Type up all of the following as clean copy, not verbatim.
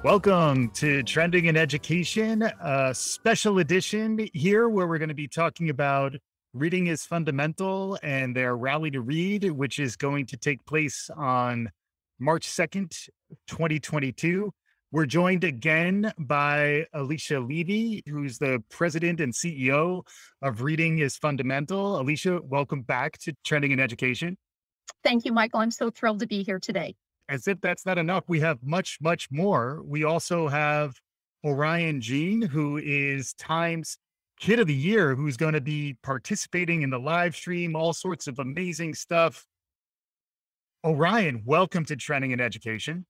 Welcome to Trending in Education, a special edition here where we're going to be talking about Reading is Fundamental and their Rally to Read, which is going to take place on March 2nd, 2022. We're joined again by Alicia Levi, who's the president and CEO of Reading is Fundamental. Alicia, welcome back to Trending in Education. Thank you, Michael. I'm so thrilled to be here today. As if that's not enough, we have much, much more. We also have Orion Jean, who is Time's Kid of the Year, who's going to be participating in the live stream, all sorts of amazing stuff. Orion, welcome to Trending in Education.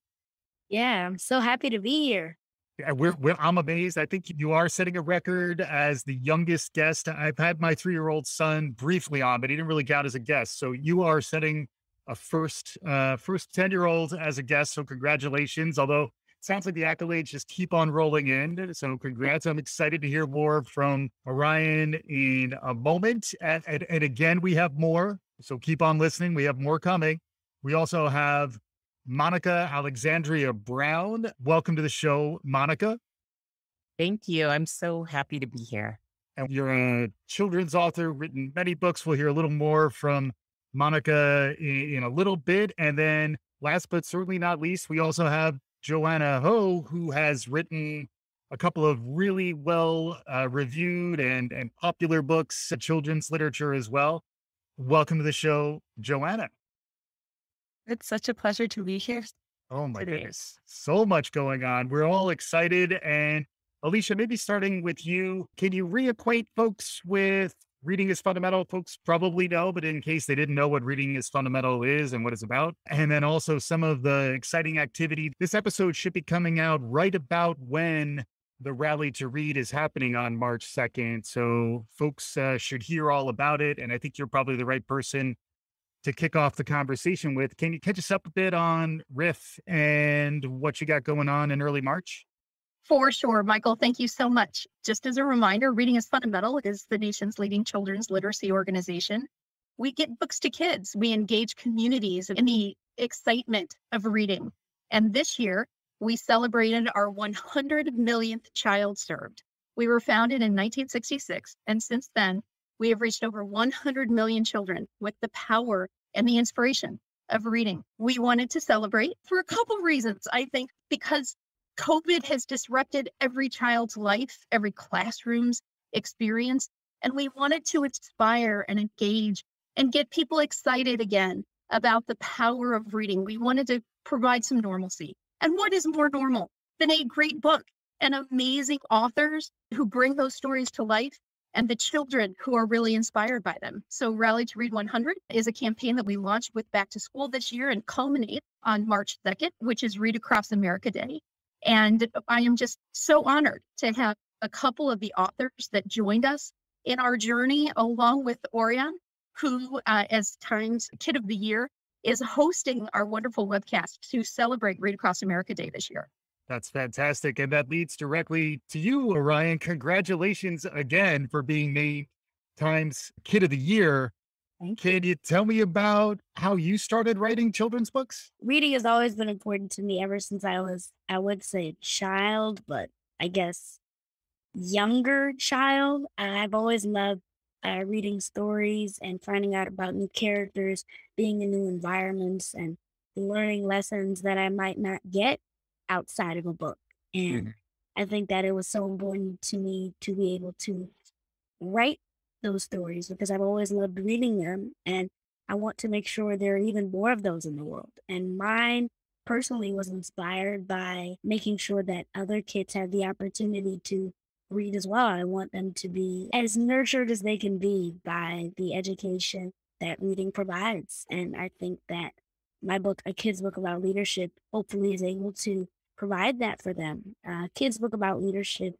Yeah, I'm so happy to be here. Yeah, I'm amazed. I think you are setting a record as the youngest guest. I've had my 3-year-old son briefly on, but he didn't really count as a guest. So you are setting a first 10-year-old as a guest. So congratulations. Although it sounds like the accolades just keep on rolling in. So congrats. I'm excited to hear more from Orion in a moment. And again, we have more. So keep on listening. We have more coming. We also have Monica Alexandria Brown. Welcome to the show, Monica. Thank you. I'm so happy to be here. And you're a children's author, written many books. We'll hear a little more from Monica in a little bit. And then last but certainly not least, we also have Joanna Ho, who has written a couple of really well reviewed and popular books, children's literature as well. Welcome to the show, Joanna. It's such a pleasure to be here. Oh my goodness. So much going on. We're all excited. And Alicia, maybe starting with you, can you reacquaint folks with Reading is Fundamental? Folks probably know, but in case they didn't know what Reading is Fundamental is and what it's about, and then also some of the exciting activity. This episode should be coming out right about when the Rally to Read is happening on March 2nd. So folks should hear all about it. And I think you're probably the right person to kick off the conversation with. Can you catch us up a bit on RIF and what you got going on in early March? For sure, Michael. Thank you so much. Just as a reminder, Reading is Fundamental is the nation's leading children's literacy organization. We get books to kids. We engage communities in the excitement of reading. And this year, we celebrated our 100 millionth child served. We were founded in 1966, and since then, we have reached over 100 million children with the power and the inspiration of reading. We wanted to celebrate for a couple reasons. I think because COVID has disrupted every child's life, every classroom's experience, and we wanted to inspire and engage and get people excited again about the power of reading. We wanted to provide some normalcy. And what is more normal than a great book and amazing authors who bring those stories to life and the children who are really inspired by them? So Rally to Read 100 is a campaign that we launched with Back to School this year and culminate on March 2nd, which is Read Across America Day. And I am just so honored to have a couple of the authors that joined us in our journey, along with Orion, who, as Time's Kid of the Year, is hosting our wonderful webcast to celebrate Read Across America Day this year. That's fantastic. And that leads directly to you, Orion. Congratulations again for being named Time's Kid of the Year. Can you tell me about how you started writing children's books? Reading has always been important to me ever since I was, I would say, a child, but I guess younger child. I've always loved reading stories and finding out about new characters, being in new environments, and learning lessons that I might not get outside of a book. And I think that it was so important to me to be able to write those stories because I've always loved reading them, and I want to make sure there are even more of those in the world. And mine personally was inspired by making sure that other kids have the opportunity to read as well. I want them to be as nurtured as they can be by the education that reading provides. And I think that my book, A Kid's Book About Leadership, hopefully is able to provide that for them. Kid's Book About Leadership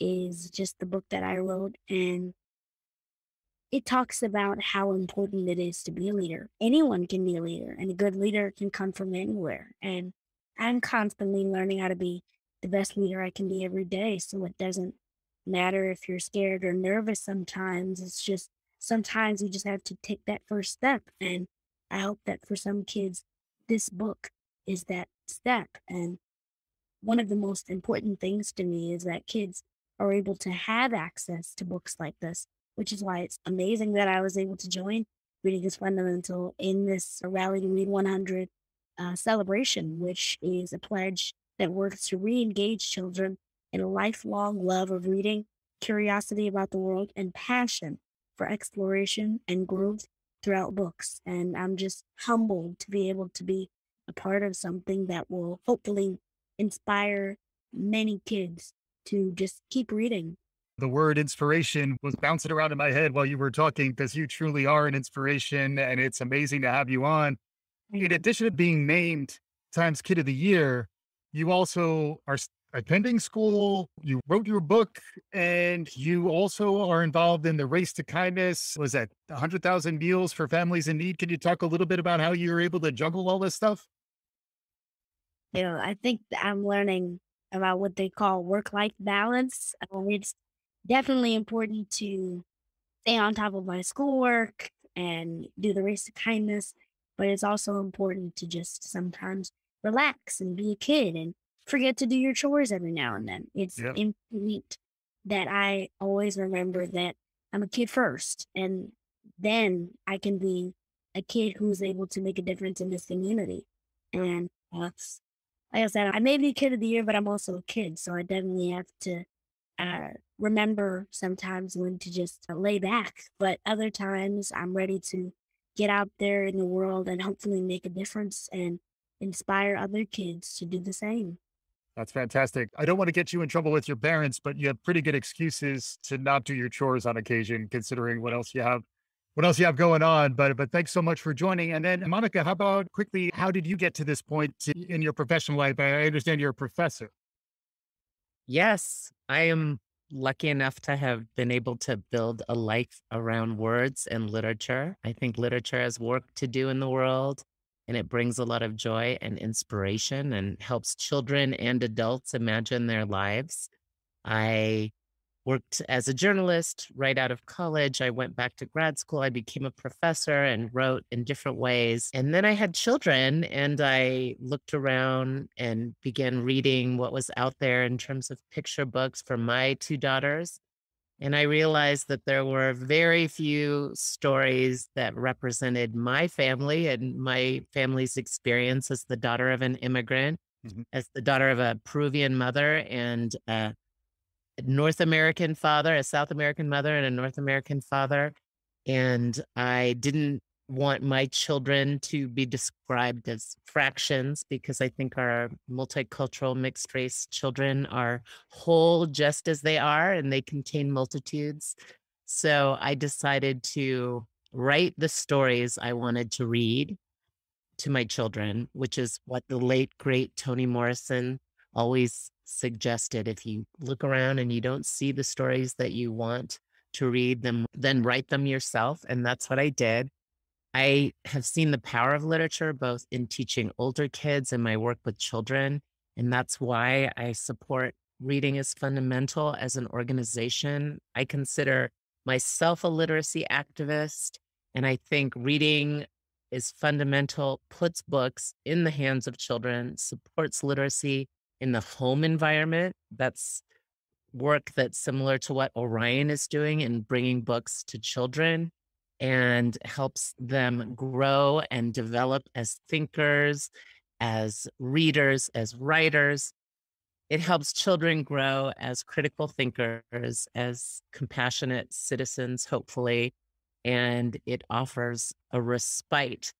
is just the book that I wrote, and it talks about how important it is to be a leader. Anyone can be a leader, and a good leader can come from anywhere. And I'm constantly learning how to be the best leader I can be every day. So it doesn't matter if you're scared or nervous sometimes. It's just sometimes you just have to take that first step. And I hope that for some kids, this book is that step. And one of the most important things to me is that kids are able to have access to books like this, which is why it's amazing that I was able to join Reading is Fundamental in this Rally to Read 100 celebration, which is a pledge that works to re-engage children in a lifelong love of reading, curiosity about the world, and passion for exploration and growth throughout books. And I'm just humbled to be able to be a part of something that will hopefully inspire many kids to just keep reading. The word inspiration was bouncing around in my head while you were talking because you truly are an inspiration and it's amazing to have you on. In addition to being named Times Kid of the Year, you also are attending school, you wrote your book, and you also are involved in the Race to Kindness. Was that 100,000 meals for families in need? Can you talk a little bit about how you were able to juggle all this stuff? I think that I'm learning about what they call work-life balance. It's definitely important to stay on top of my schoolwork and do the Race to Kindness, but it's also important to just sometimes relax and be a kid and forget to do your chores every now and then. It's Yep. important that I always remember that I'm a kid first, and then I can be a kid who's able to make a difference in this community. And like I said, I may be Kid of the Year, but I'm also a kid, so I definitely have to remember sometimes when to just lay back. But other times, I'm ready to get out there in the world and hopefully make a difference and inspire other kids to do the same. That's fantastic. I don't want to get you in trouble with your parents, but you have pretty good excuses to not do your chores on occasion, considering what else you have going on. But thanks so much for joining. And then Monica, how about quickly, how did you get to this point in your professional life? I understand you're a professor. Yes, I am lucky enough to have been able to build a life around words and literature. I think literature has work to do in the world, and it brings a lot of joy and inspiration and helps children and adults imagine their lives. I worked as a journalist right out of college. I went back to grad school. I became a professor and wrote in different ways. And then I had children and I looked around and began reading what was out there in terms of picture books for my two daughters. And I realized that there were very few stories that represented my family and my family's experience as the daughter of an immigrant, as the daughter of a Peruvian mother and a North American father, a South American mother and a North American father. And I didn't want my children to be described as fractions because I think our multicultural mixed race children are whole just as they are and they contain multitudes. So I decided to write the stories I wanted to read to my children, which is what the late, great Toni Morrison always suggested. If you look around and you don't see the stories that you want to read them, then write them yourself. And that's what I did. I have seen the power of literature, both in teaching older kids and my work with children. And that's why I support Reading is Fundamental as an organization. I consider myself a literacy activist. And I think reading is fundamental, puts books in the hands of children, supports literacy in the home environment. That's work that's similar to what Orion is doing in bringing books to children and helps them grow and develop as thinkers, as readers, as writers. It helps children grow as critical thinkers, as compassionate citizens, hopefully, and it offers a respite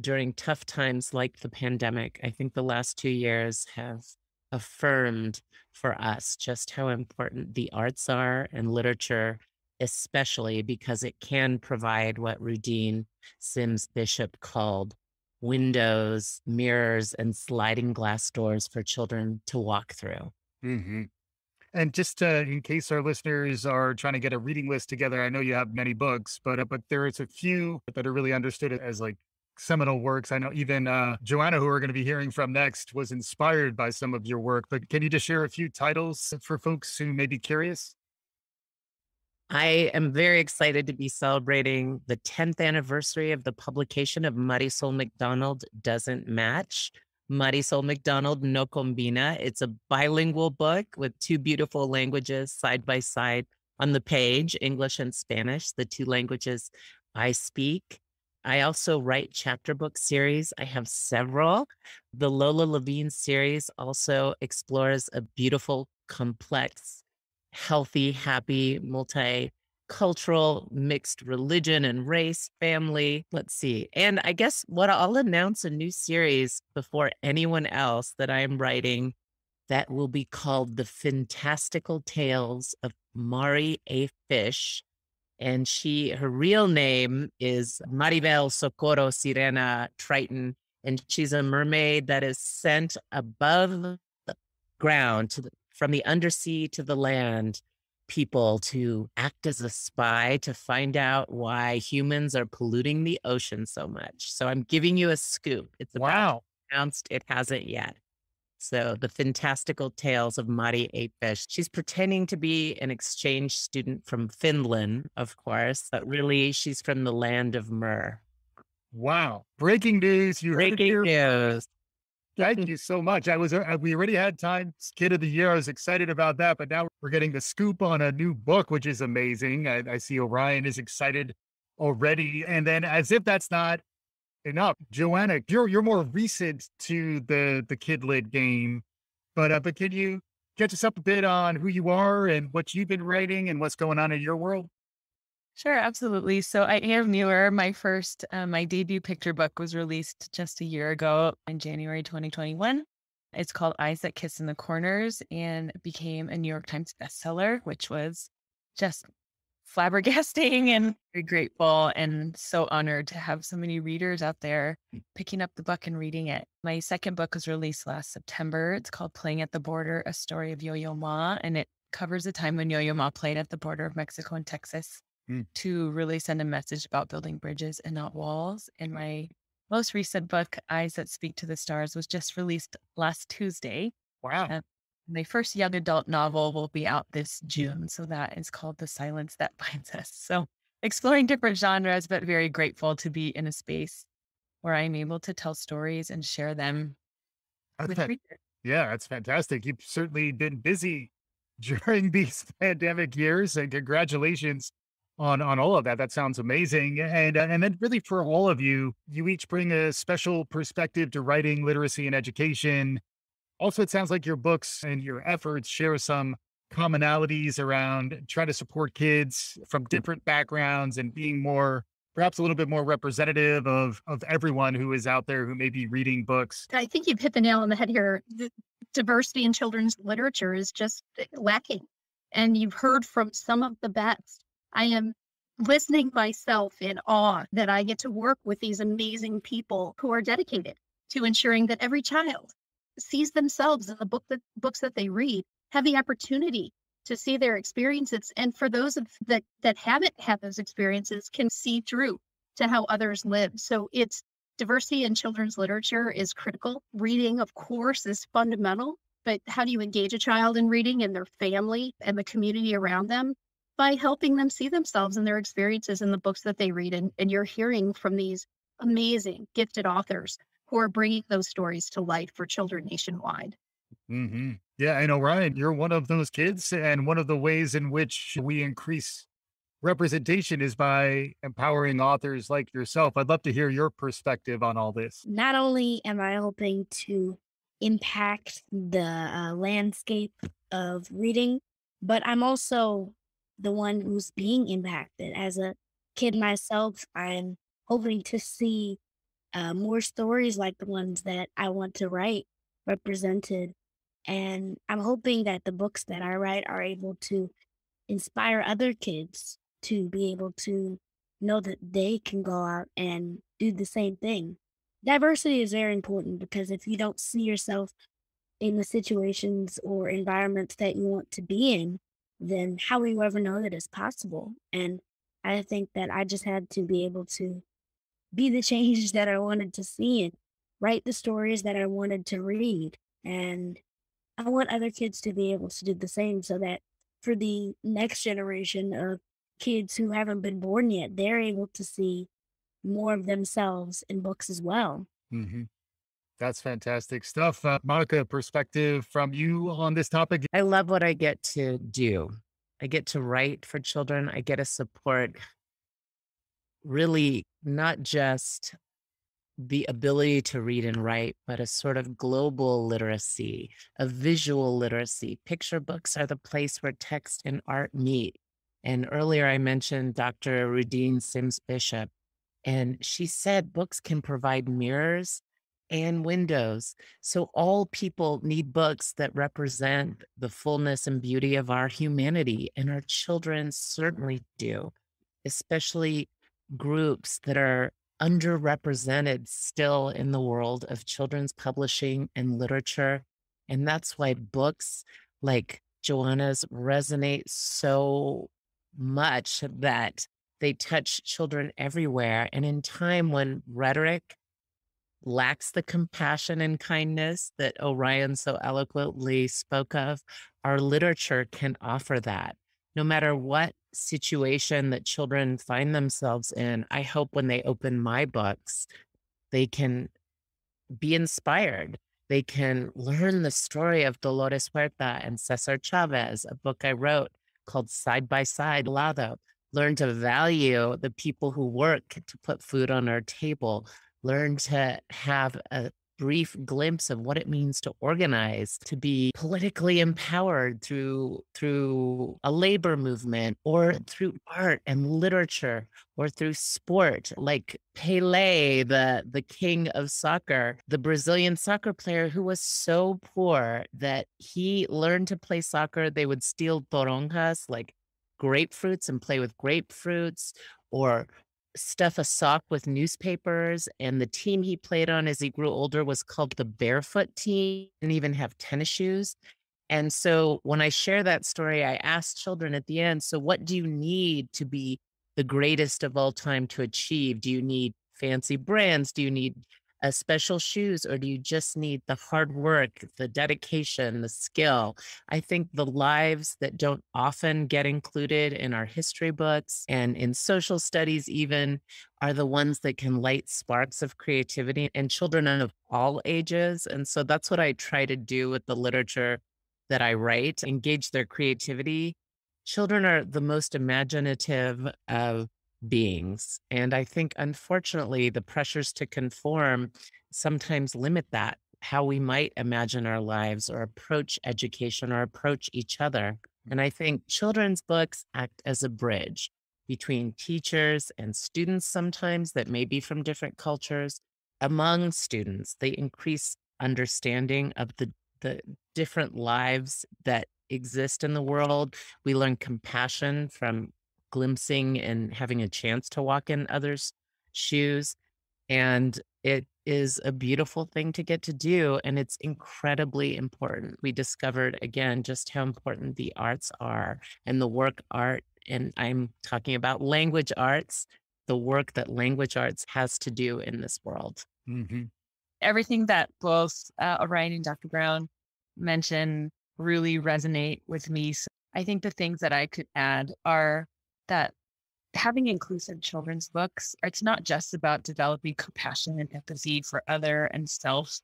during tough times like the pandemic. I think the last 2 years have affirmed for us just how important the arts are and literature, especially because it can provide what Rudine Sims Bishop called windows, mirrors, and sliding glass doors for children to walk through. hmm And just in case our listeners are trying to get a reading list together, I know you have many books, but there is a few that are really understood as like seminal works. I know even Joanna, who we're going to be hearing from next, was inspired by some of your work. But can you just share a few titles for folks who may be curious? I am very excited to be celebrating the 10th anniversary of the publication of Marisol McDonald Doesn't Match, Marisol McDonald No Combina. It's a bilingual book with two beautiful languages side by side on the page, English and Spanish, the two languages I speak. I also write chapter book series. I have several. The Lola Levine series also explores a beautiful, complex, healthy, happy, multicultural, mixed religion and race, family. Let's see. And I guess I'll announce a new series before anyone else that I am writing that will be called The Fantastical Tales of Mari A. Fish. And her real name is Maribel Socorro Sirena Triton. And she's a mermaid that is sent above the ground from the undersea to the land people to act as a spy to find out why humans are polluting the ocean so much. So I'm giving you a scoop. It's about announced. It hasn't yet. So The Fantastical Tales of Mari A. Fish. She's pretending to be an exchange student from Finland, of course, but really she's from the land of myrrh. Wow. Breaking news. Breaking news. Thank you so much. We already had Times Kid of the Year. I was excited about that, but now we're getting the scoop on a new book, which is amazing. I see Orion is excited already. And then as if that's not enough, Joanna, you're more recent to the Kid Lit game, but can you catch us up a bit on who you are and what you've been writing and what's going on in your world? Sure, absolutely. So I am newer. My debut picture book was released just a year ago in January 2021. It's called Eyes That Kiss in the Corners and became a New York Times bestseller, which was just flabbergasting and very grateful and so honored to have so many readers out there picking up the book and reading it. My second book was released last September. It's called Playing at the Border, A Story of Yo-Yo Ma, and it covers a time when Yo-Yo Ma played at the border of Mexico and Texas to really send a message about building bridges and not walls. And my most recent book, Eyes That Speak to the Stars, was just released last Tuesday. Wow. My first young adult novel will be out this June. So that is called The Silence That Binds Us. So exploring different genres, but very grateful to be in a space where I'm able to tell stories and share them with readers. Yeah, that's fantastic. You've certainly been busy during these pandemic years, and congratulations on all of that. That sounds amazing. And then really for all of you, you each bring a special perspective to writing, literacy, and education. Also, it sounds like your books and your efforts share some commonalities around trying to support kids from different backgrounds and being perhaps a little bit more representative of everyone who is out there who may be reading books. I think you've hit the nail on the head here. The diversity in children's literature is just lacking. And you've heard from some of the best. I am listening myself in awe that I get to work with these amazing people who are dedicated to ensuring that every child sees themselves in the books that they read, have the opportunity to see their experiences. And for those that haven't had those experiences, can see through to how others live. So it's diversity in children's literature is critical. Reading, of course, is fundamental, but how do you engage a child in reading and their family and the community around them? By helping them see themselves and their experiences in the books that they read. And you're hearing from these amazing, gifted authors who are bringing those stories to life for children nationwide. Mm-hmm. Yeah, and Orion, you're one of those kids. And one of the ways in which we increase representation is by empowering authors like yourself. I'd love to hear your perspective on all this. Not only am I hoping to impact the landscape of reading, but I'm also the one who's being impacted. As a kid myself, I'm hoping to see more stories like the ones that I want to write represented. And I'm hoping that the books that I write are able to inspire other kids to be able to know that they can go out and do the same thing. Diversity is very important because if you don't see yourself in the situations or environments that you want to be in, then how will you ever know that it's possible? And I think that I just had to be able to be the change that I wanted to see and write the stories that I wanted to read. And I want other kids to be able to do the same so that for the next generation of kids who haven't been born yet, they're able to see more of themselves in books as well. Mm-hmm. That's fantastic stuff. Monica, perspective from you on this topic? I love what I get to do. I get to write for children. I get to support really not just the ability to read and write, but a sort of global literacy, a visual literacy. Picture books are the place where text and art meet. And earlier I mentioned Dr. Rudine Sims Bishop, and she said books can provide mirrors and windows. So all people need books that represent the fullness and beauty of our humanity, and our children certainly do, especially groups that are underrepresented still in the world of children's publishing and literature. And that's why books like Joanna's resonate so much that they touch children everywhere. And in time when rhetoric lacks the compassion and kindness that Orion so eloquently spoke of, our literature can offer that. No matter what situation that children find themselves in, I hope when they open my books, they can be inspired. They can learn the story of Dolores Huerta and Cesar Chavez, a book I wrote called Side by Side, Lado. Learn to value the people who work to put food on our table. Learn to have a brief glimpse of what it means to organize, to be politically empowered through a labor movement, or through art and literature, or through sport, like Pelé, the king of soccer, the Brazilian soccer player who was so poor that he learned to play soccer. They would steal toronjas, like grapefruits, and play with grapefruits, or stuff a sock with newspapers. And the team he played on as he grew older was called the Barefoot Team, and even have tennis shoes. And so when I share that story, I ask children at the end, so what do you need to be the greatest of all time to achieve? Do you need fancy brands? Do you need special shoes? Or do you just need the hard work, the dedication, the skill? I think the lives that don't often get included in our history books and in social studies even are the ones that can light sparks of creativity in children of all ages. And so that's what I try to do with the literature that I write, engage their creativity. Children are the most imaginative of beings. And I think, unfortunately, the pressures to conform sometimes limit that, how we might imagine our lives or approach education or approach each other. And I think children's books act as a bridge between teachers and students sometimes that may be from different cultures. Among students, they increase understanding of the different lives that exist in the world. We learn compassion from glimpsing and having a chance to walk in others' shoes. And it is a beautiful thing to get to do. And it's incredibly important. We discovered again just how important the arts are and the work art. And I'm talking about language arts, the work that language arts has to do in this world. Mm-hmm. Everything that both Orion and Dr. Brown mentioned really resonate with me. So I think the things that I could add are that having inclusive children's books, it's not just about developing compassion and empathy for other and self.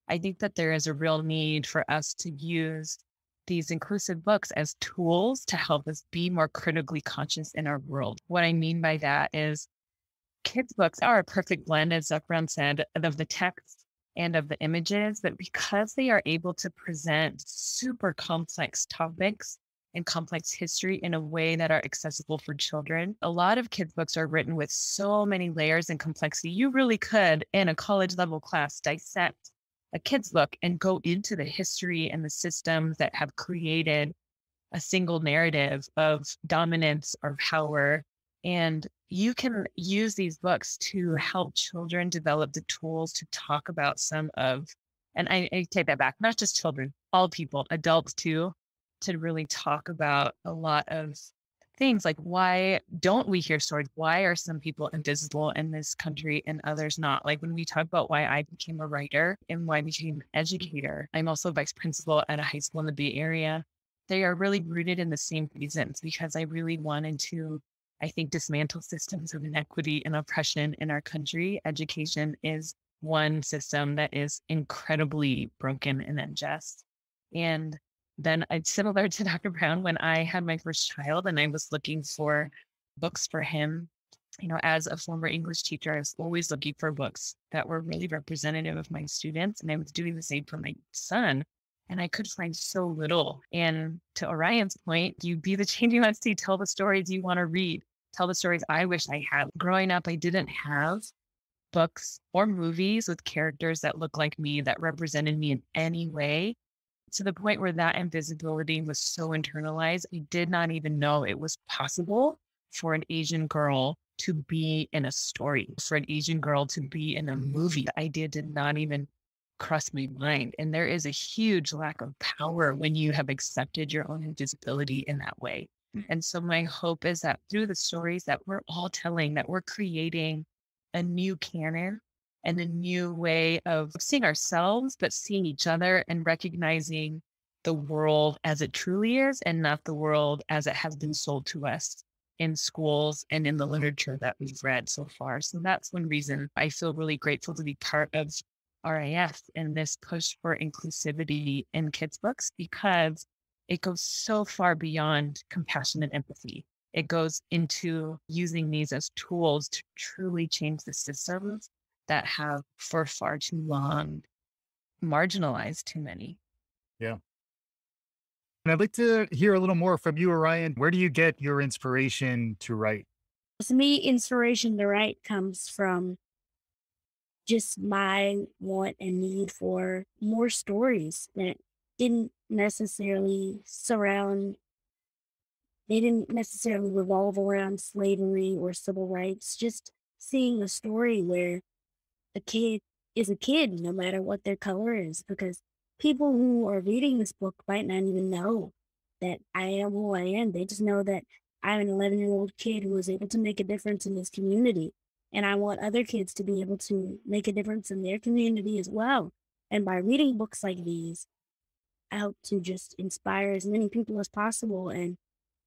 I think that there is a real need for us to use these inclusive books as tools to help us be more critically conscious in our world. What I mean by that is kids' books are a perfect blend, as Dr. Brown said, of the text and of the images, but because they are able to present super complex topics and complex history in a way that are accessible for children. A lot of kids' books are written with so many layers and complexity. You really could, in a college level class, dissect a kid's book and go into the history and the systems that have created a single narrative of dominance or power. And you can use these books to help children develop the tools to talk about some of, and I take that back, not just children, all people, adults too, to really talk about a lot of things like, why don't we hear stories? Why are some people invisible in this country and others not? Like when we talk about why I became a writer and why I became an educator, I'm also vice principal at a high school in the Bay Area. They are really rooted in the same reasons, because I really wanted to, I think, dismantle systems of inequity and oppression in our country. Education is one system that is incredibly broken and unjust. And then it's similar to Dr. Brown, when I had my first child and I was looking for books for him, as a former English teacher, I was always looking for books that were really representative of my students. And I was doing the same for my son. And I could find so little. And to Orion's point, you be the change you want to see, tell the stories you want to read, tell the stories I wish I had. Growing up, I didn't have books or movies with characters that looked like me, that represented me in any way, to the point where that invisibility was so internalized. I did not even know it was possible for an Asian girl to be in a story, for an Asian girl to be in a movie. The idea did not even cross my mind. And there is a huge lack of power when you have accepted your own invisibility in that way. And so my hope is that through the stories that we're all telling, that we're creating a new canon and a new way of seeing ourselves, but seeing each other and recognizing the world as it truly is and not the world as it has been sold to us in schools and in the literature that we've read so far. So that's one reason I feel really grateful to be part of RIF and this push for inclusivity in kids' books, because it goes so far beyond compassion and empathy. It goes into using these as tools to truly change the systems that have for far too long marginalized too many. Yeah. And I'd like to hear a little more from you, Orion. Where do you get your inspiration to write? To me, inspiration to write comes from just my want and need for more stories that didn't necessarily revolve around slavery or civil rights. Just seeing a story where a kid is a kid, no matter what their color is, because people who are reading this book might not even know that I am who I am. They just know that I'm an 11-year-old kid who was able to make a difference in this community. And I want other kids to be able to make a difference in their community as well. And by reading books like these, I hope to just inspire as many people as possible and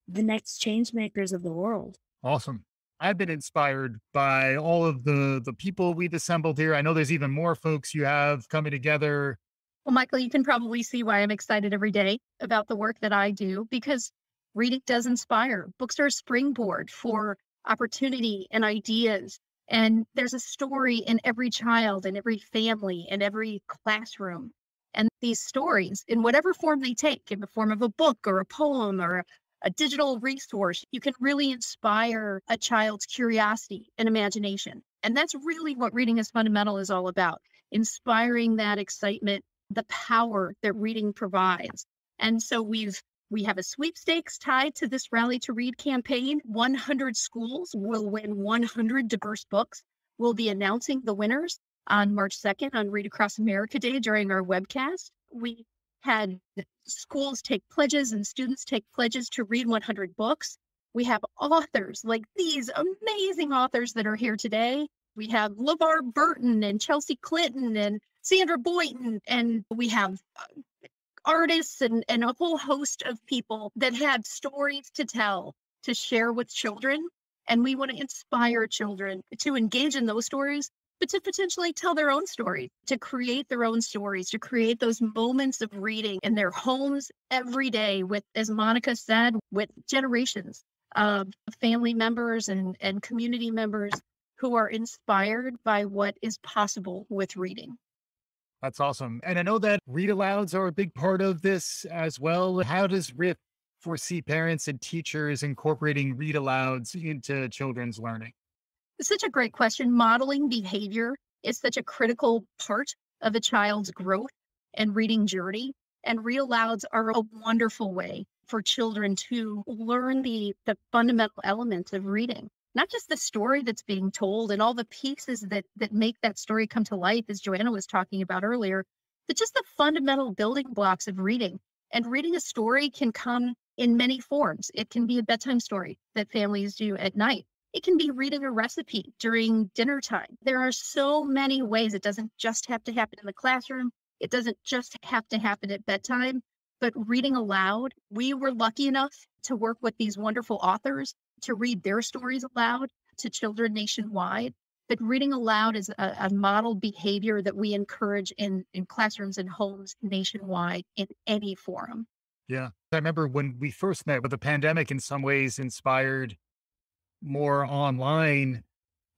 the next change makers of the world. Awesome. I've been inspired by all of the people we've assembled here. I know there's even more folks you have coming together. Well, Michael, you can probably see why I'm excited every day about the work that I do, because reading does inspire. Books are a springboard for opportunity and ideas. And there's a story in every child, in every family, in every classroom. And these stories, in whatever form they take, in the form of a book or a poem or a digital resource, you can really inspire a child's curiosity and imagination. And that's really what Reading is Fundamental is all about, inspiring that excitement, the power that reading provides. And so we have a sweepstakes tied to this Rally to Read campaign. 100 schools will win 100 diverse books. We'll be announcing the winners on March 2nd on Read Across America Day during our webcast. We had schools take pledges and students take pledges to read 100 books. We have authors like these amazing authors that are here today. We have LeVar Burton and Chelsea Clinton and Sandra Boynton, and we have artists and a whole host of people that have stories to tell, to share with children. And we want to inspire children to engage in those stories, but to potentially tell their own stories, to create their own stories, to create those moments of reading in their homes every day with, as Monica said, with generations of family members and community members who are inspired by what is possible with reading. That's awesome. And I know that read-alouds are a big part of this as well. How does RIF foresee parents and teachers incorporating read-alouds into children's learning? It's such a great question. Modeling behavior is such a critical part of a child's growth and reading journey. And read-alouds are a wonderful way for children to learn the fundamental elements of reading. Not just the story that's being told and all the pieces that make that story come to life, as Joanna was talking about earlier, but just the fundamental building blocks of reading. And reading a story can come in many forms. It can be a bedtime story that families do at night. It can be reading a recipe during dinner time. There are so many ways. It doesn't just have to happen in the classroom. It doesn't just have to happen at bedtime. But reading aloud, we were lucky enough to work with these wonderful authors to read their stories aloud to children nationwide. But reading aloud is a model behavior that we encourage in classrooms and homes nationwide in any forum. Yeah. I remember when we first met, but the pandemic in some ways inspired more online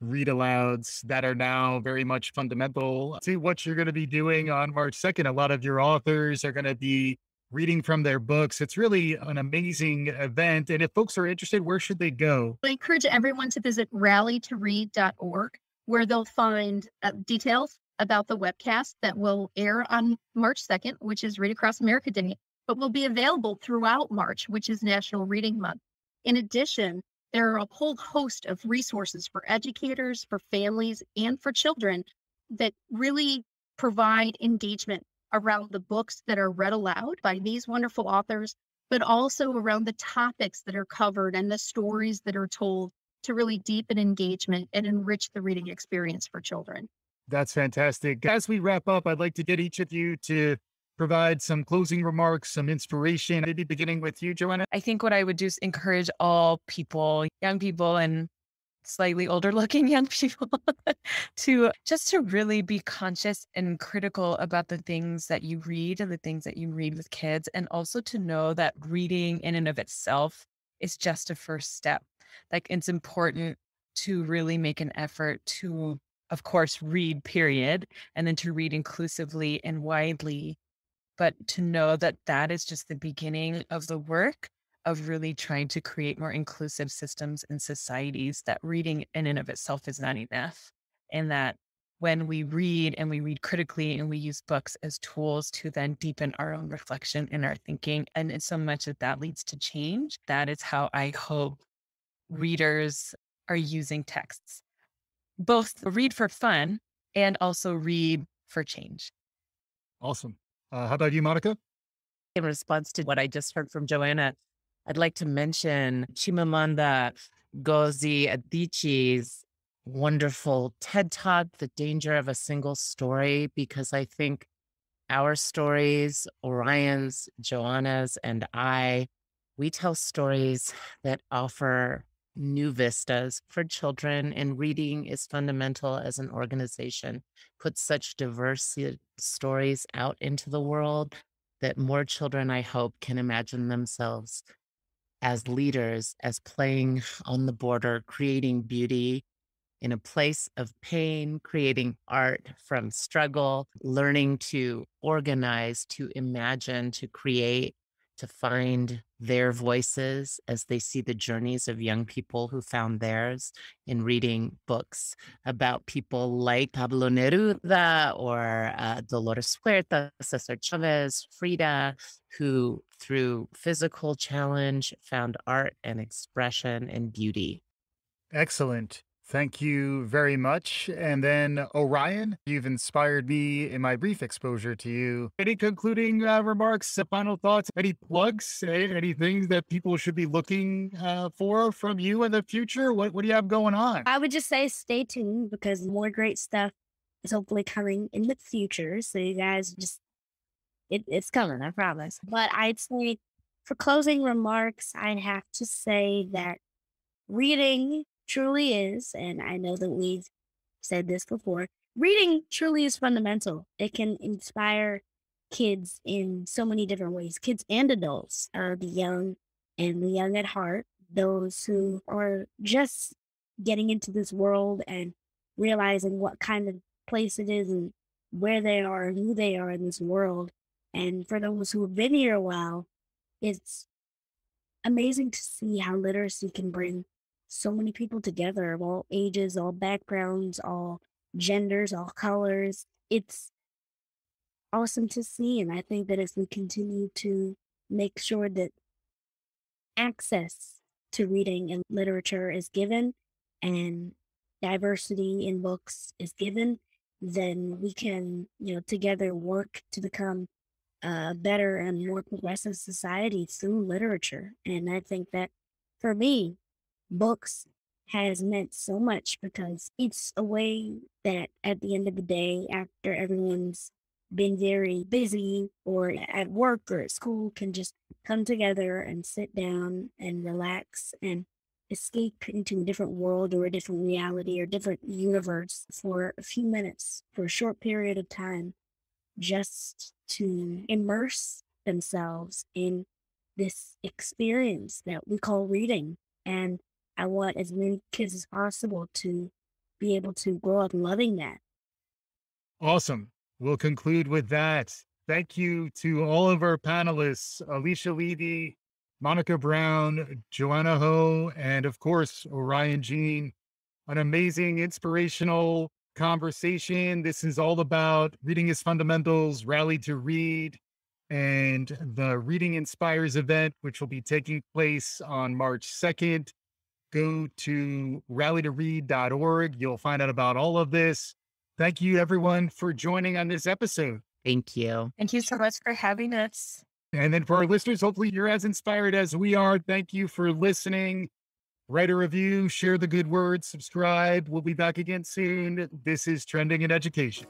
read alouds that are now very much fundamental to what you're going to be doing on March 2nd. A lot of your authors are going to be reading from their books. It's really an amazing event. And if folks are interested, where should they go? I encourage everyone to visit rallytoread.org, where they'll find details about the webcast that will air on March 2nd, which is Read Across America Day, but will be available throughout March, which is National Reading Month. In addition, there are a whole host of resources for educators, for families, and for children that really provide engagement around the books that are read aloud by these wonderful authors, but also around the topics that are covered and the stories that are told to really deepen engagement and enrich the reading experience for children. That's fantastic. As we wrap up, I'd like to get each of you to provide some closing remarks, some inspiration, maybe beginning with you, Joanna. I think what I would do is encourage all people, young people and slightly older looking young people to really be conscious and critical about the things that you read and the things that you read with kids. And also to know that reading in and of itself is just a first step. Like, it's important to really make an effort to, of course, read, period, and then to read inclusively and widely. But to know that that is just the beginning of the work of really trying to create more inclusive systems and societies, that reading in and of itself is not enough. And that when we read and we read critically and we use books as tools to then deepen our own reflection and our thinking, and it's so much that leads to change. That is how I hope readers are using texts, both read for fun and also read for change. Awesome. How about you, Monica? In response to what I just heard from Joanna, I'd like to mention Chimamanda Ngozi Adichie's wonderful TED Talk, The Danger of a Single Story, because I think our stories, Orion's, Joanna's, and we tell stories that offer new vistas for children, and reading is fundamental as an organization. Put such diverse stories out into the world that more children, I hope, can imagine themselves as leaders, as playing on the border, creating beauty in a place of pain, creating art from struggle, learning to organize, to imagine, to create, to find their voices as they see the journeys of young people who found theirs in reading books about people like Pablo Neruda or Dolores Huerta, Cesar Chavez, Frida, who through physical challenge found art and expression and beauty. Excellent. Thank you very much. And then Orion, you've inspired me in my brief exposure to you. Any concluding remarks, final thoughts, any plugs, any things that people should be looking for from you in the future? What do you have going on? I would just say stay tuned, because more great stuff is hopefully coming in the future. So you guys just, it's coming, I promise. But I'd say for closing remarks, I'd have to say that reading truly is, and I know that we've said this before, reading truly is fundamental. It can inspire kids in so many different ways, kids and adults, the young and the young at heart, those who are just getting into this world and realizing what kind of place it is and where they are and who they are in this world. And for those who have been here a while, it's amazing to see how literacy can bring so many people together of all ages, all backgrounds, all genders, all colors. It's awesome to see. And I think that if we continue to make sure that access to reading and literature is given and diversity in books is given, then we can, together work to become a better and more progressive society through literature. And I think that for me, books has meant so much, because it's a way that at the end of the day, after everyone's been very busy or at work or at school, can just come together and sit down and relax and escape into a different world or a different reality or different universe for a few minutes, for a short period of time, just to immerse themselves in this experience that we call reading. And I want as many kids as possible to be able to grow up loving that. Awesome. We'll conclude with that. Thank you to all of our panelists, Alicia Levi, Monica Brown, Joanna Ho, and of course, Orion Jean. An amazing, inspirational conversation. This is all about Reading is Fundamentals, Rally to Read, and the Reading Inspires event, which will be taking place on March 2nd. Go to rallytoread.org. You'll find out about all of this. Thank you, everyone, for joining on this episode. Thank you. Thank you so much for having us. And then for our listeners, hopefully you're as inspired as we are. Thank you for listening. Write a review, share the good word, subscribe. We'll be back again soon. This is Trending in Education.